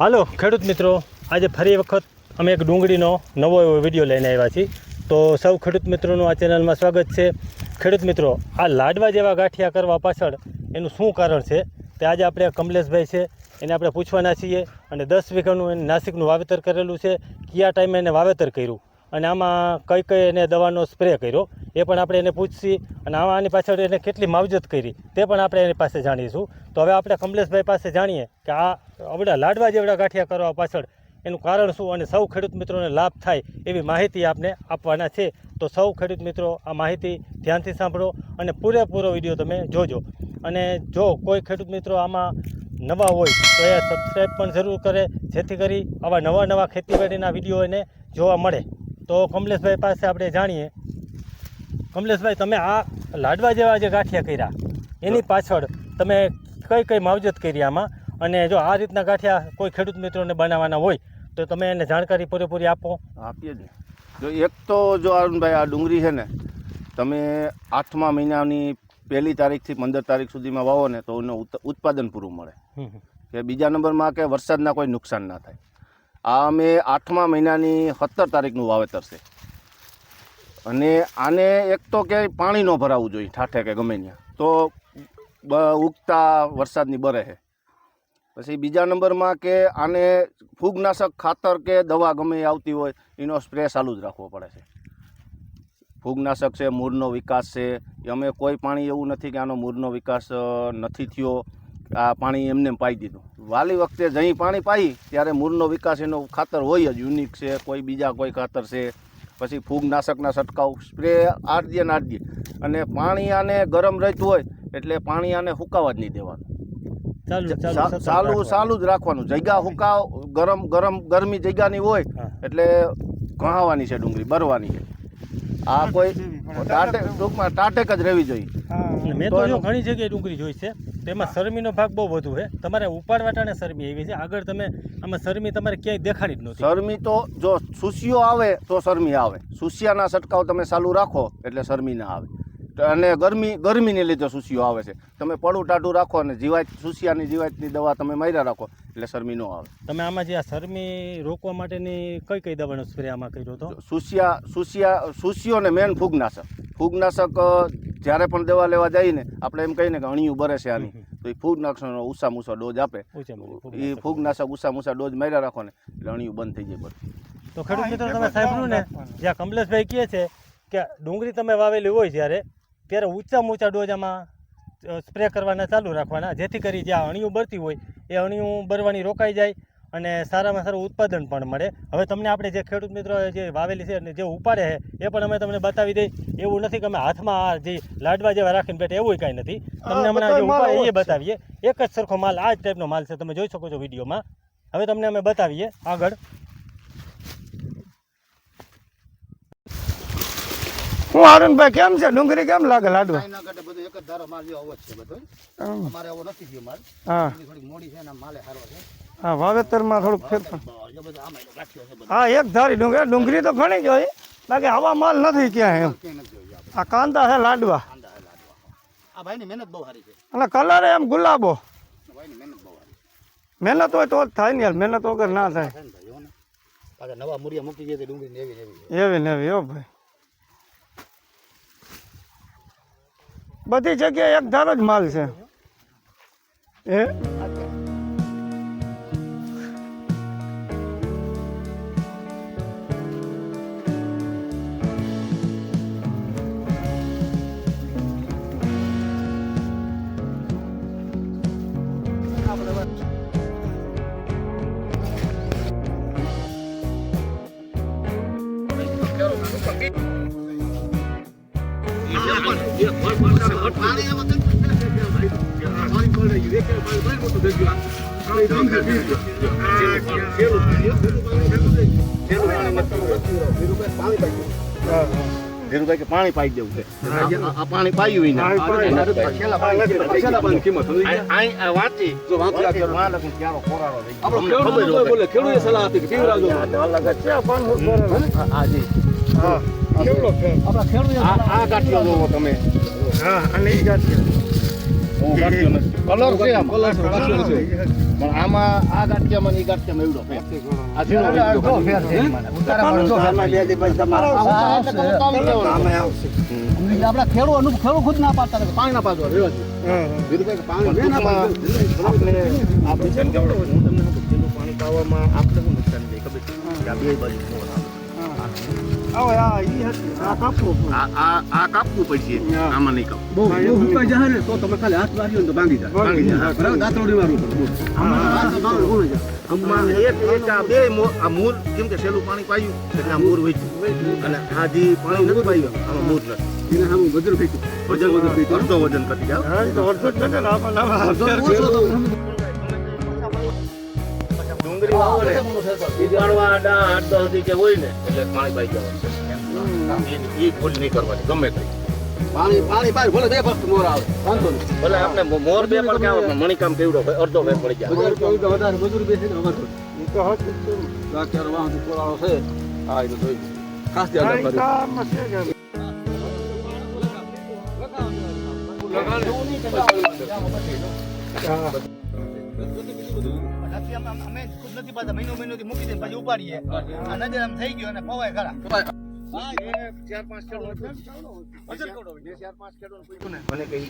હાલો ખેડૂત મિત્રો, આજે ફરી વખત અમે એક ડુંગળીનો નવો એવો વિડીયો લઈને આવ્યા છીએ. તો સૌ ખેડૂત મિત્રોનું આ ચેનલમાં સ્વાગત છે. ખેડૂત મિત્રો, આ લાડવા જેવા ગાંઠિયા કરવા પાછળ એનું શું કારણ છે તે આજે આપણે કમલેશભાઈ છે એને આપણે પૂછવાના છીએ. અને 10 વીઘાનું એને નાસિકનું વાવેતર કરેલું છે, કયા ટાઈમે એને વાવેતર કર્યું અને આમાં કઈ કઈ એને દવાનો સ્પ્રે કર્યો એ પણ આપણે એને પૂછીએ. અને આની પાછળ એને કેટલી માવજત કરી તે પણ આપણે એની પાસે જાણીશું. તો હવે આપણે કમલેશભાઈ પાસે જાણીએ કે આ આવડા લાડવા જેવડા ગાંઠિયા કરવા પાછળ એનું કારણ શું અને સૌ ખેડૂત મિત્રોને લાભ થાય એવી માહિતી આપને આપવાના છે. તો સૌ ખેડૂત મિત્રો આ માહિતી ધ્યાનથી સાંભળો અને પૂરેપૂરો વિડીયો તમે જોજો. અને જો કોઈ ખેડૂત મિત્રો આમાં નવા હોય તો એ સબસ્ક્રાઈબ પણ જરૂર કરે, જેથી કરી આવા નવા ખેતીવાડીના વિડીયો એને જોવા મળે. તો કમલેશભાઈ પાસે આપણે જાણીએ. કમલેશભાઈ, તમે આ લાડવા જેવા જે ગાંઠિયા કર્યા એની પાછળ તમે કઈ કઈ માવજત કરી આમાં, અને જો આ રીતના ગાંઠિયા કોઈ ખેડૂત મિત્રોને બનાવવાના હોય તો તમે એને જાણકારી પૂરેપૂરી આપો. આપીએ ને. જો એક તો જો અરુણભાઈ, આ ડુંગળી છે ને, તમે 8મા મહિનાની 1લી તારીખથી 15 તારીખ સુધીમાં વાવો ને તો એનું ઉત્પાદન પૂરું મળે. કે બીજા નંબરમાં કે વરસાદના કોઈ નુકસાન ના થાય. આ અમે 8મા મહિનાની 17 તારીખનું વાવેતર છે. અને આને એક તો કે પાણી ન ભરાવવું જોઈએ ઠાઠે કે ગમે ત્યાં, તો ઉગતા વરસાદની બરે છે. પછી બીજા નંબરમાં કે આને ફૂગનાશક ખાતર કે દવા ગમે એ આવતી હોય એનો સ્પ્રે ચાલુ જ રાખવો પડે છે. ફૂગનાશક છે, મૂળનો વિકાસ છે, અમે કોઈ પાણી એવું નથી કે આનો મૂળનો વિકાસ નથી થયો, આ પાણી એમને પાઈ દીધું. વાલી વખતે જઈ પાણી પાઈ ત્યારે મૂળનો વિકાસ એનો ખાતર હોય જ, યુનિક છે, કોઈ બીજા કોઈ ખાતર છે. પછી ફૂગનાશકના છંટકાવ સ્પ્રે આટજે ને આટજે. અને પાણી આને ગરમ રહેતું હોય એટલે પાણી આને હુકાવા જ નહીં દેવાનું, ચાલુ જ રાખવાનું. જગ્યા હુકાવ ગરમી જગ્યાની હોય એટલે ઘાવાની છે ડુંગળી, બરવાની છે. આ કોઈ ટૂંકમાં ટાટેક જ રહેવી જોઈએ. મેં તો જો ઘણી જગ્યાએ ડુંગળી જોઈ છે, તેમાં શરમીનો ભાગ બહુ વધુ છે. તમારે ઉપાડવાટાને શરમી આવી છે, આગળ તમે આમાં શરમી તમારે ક્યાંય દેખાડી જ નહોતી. શરમી તો જો સુસિયો આવે તો શરમી આવે, સુસિયાના છંટકાવ તમે ચાલુ રાખો એટલે શરમી ના આવે. અને ગરમીને લીધે સુસિયો આવે છે. તમે પડું ટાઢું રાખો અને સુસિયાની જીવાતની દવા તમે માર્યા રાખો એટલે શરમી ન આવે. તમે આમાં જે આ શરમી રોકવા માટેની કઈ દવાનો સ્પ્રે આમાં કર્યો હતો? સુસિયો ને મેન ફૂગનાશક જ્યારે પણ દવા લેવા જઈએ ને આપણે એમ કહીને કે અણિયું બરે છે આની, તો એ ફૂગનાશકનો ઉષા ડોઝ આપે. એ ફૂગનાશક ઉષા ડોઝ માર્યા રાખો ને એટલે અણિયું બંધ થઈ જાય બધું. તો ખેડૂત મિત્રો, તમે સાંભળ્યું ને, જ્યાં કમલેશભાઈ કહે છે કે ડુંગળી તમે વાવેલી હોય ત્યારે ઊંચામાં ઊંચા ડોઝ આમાં સ્પ્રે કરવાના ચાલુ રાખવાના, જેથી કરી જ્યાં અણિયું બરતી હોય એ અણિયું બરવાની રોકાઈ જાય અને સારામાં સારું ઉત્પાદન પણ મળે. હવે તમને આપણે જે ખેડૂત મિત્રો જે વાવેલી છે અને જે ઉપાડે છે એ પણ અમે તમને બતાવી દઈએ. એવું નથી કે અમે હાથમાં જે લાડવા જેવા રાખીને બેઠા, એવું કાંઈ નથી. તમને હમણાં જે ઉપાડે એ બતાવીએ. એક જ સરખો માલ, આ જ ટાઈપનો માલ છે, તમે જોઈ શકો છો વિડીયોમાં. હવે તમને અમે બતાવીએ આગળ. હું અરુણભાઈ, કેમ છે ડુંગળી, કેમ લાગે લાડવા? હા, વાવેતરમાં થોડુંક ફેરફાર. હા, એક ધારી ડુંગળી તો ઘણી જ હોય, બાકી આવા માલ નથી ક્યાં એમ. આ કાંદા છે લાડવા, અને કલર એમ ગુલાબો. મહેનત હોય તો જ થાય ને યાર, મહેનત વગર ના થાય. એવી ને એવી હો ભાઈ, બધી જગ્યાએ એક ધારો જ માલ છે. ધીરુભાઈ કે પાણી પાઈ દેવું છે. આ પાણી પાયું તમે. હા, અને એ ગાંઠિયા હું ગાંઠિયો નથી કલર છે આમાં પણ આમાં આ ગાંઠિયામાં ને ઈ ગાંઠિયામાં એવડો ફેર આ ઝીણો ફેર છે આપડા ખેડૂત ખુદ ના પાડતા હતા, પાણી ના પાડવા રહેવા દે. આપણે જેમ કે હું તમને પેલું પાણી પાવામાં આપણે શું નુકસાન થાય ખબર છે કે આ બે બાજુ મોર આવે. આ કાપવું પડશે આમાં નહીં કાપવું. બહુ સુકાઈ જાય ને તો તમે ખાલી હાથ માર્યો ને તો ભાંગી જાય. બરાબર, દાંતરડી મારવું પડે. આમાં એક આ બે આ મૂળ કેમ કે છેલ્લું પાણી પાયું એટલે આ મૂળ વેચ્યું અને આ જે પાણી નથી પાયું આમાં મૂળ નથી. એને સામે વજન ફેંક્યું. અડધો વજન ઘટી જાય. ડુંગળી વાવો ને ઉગાડવા 8-10 દી કે હોય ને એટલે પાણી પાઈ જવાનું. એ ભૂલ નહીં કરવાની ગમે તે. પાણી પાય ભલે 2 વખત મોર આવે, વાંધો નહીં. ભલે આપણે મોર બે પણ કે આવે મણિકામ કેવડો હોય અડધો વેર પડી જાય. વધારે મજૂરી બેસે ને અમારે દાખલો વાંધો કોરાળો છે. હા, એ તો જોઈ ખાસ ધ્યાન રાખવાનું. અમે ખુદ નથી પાડતા, મહિનો મૂકી દે પછી ઉપાડીએ. આ નજર આમ થઈ ગયો અને પવાય ખરા. 4-5 ખેડૂત મને કહી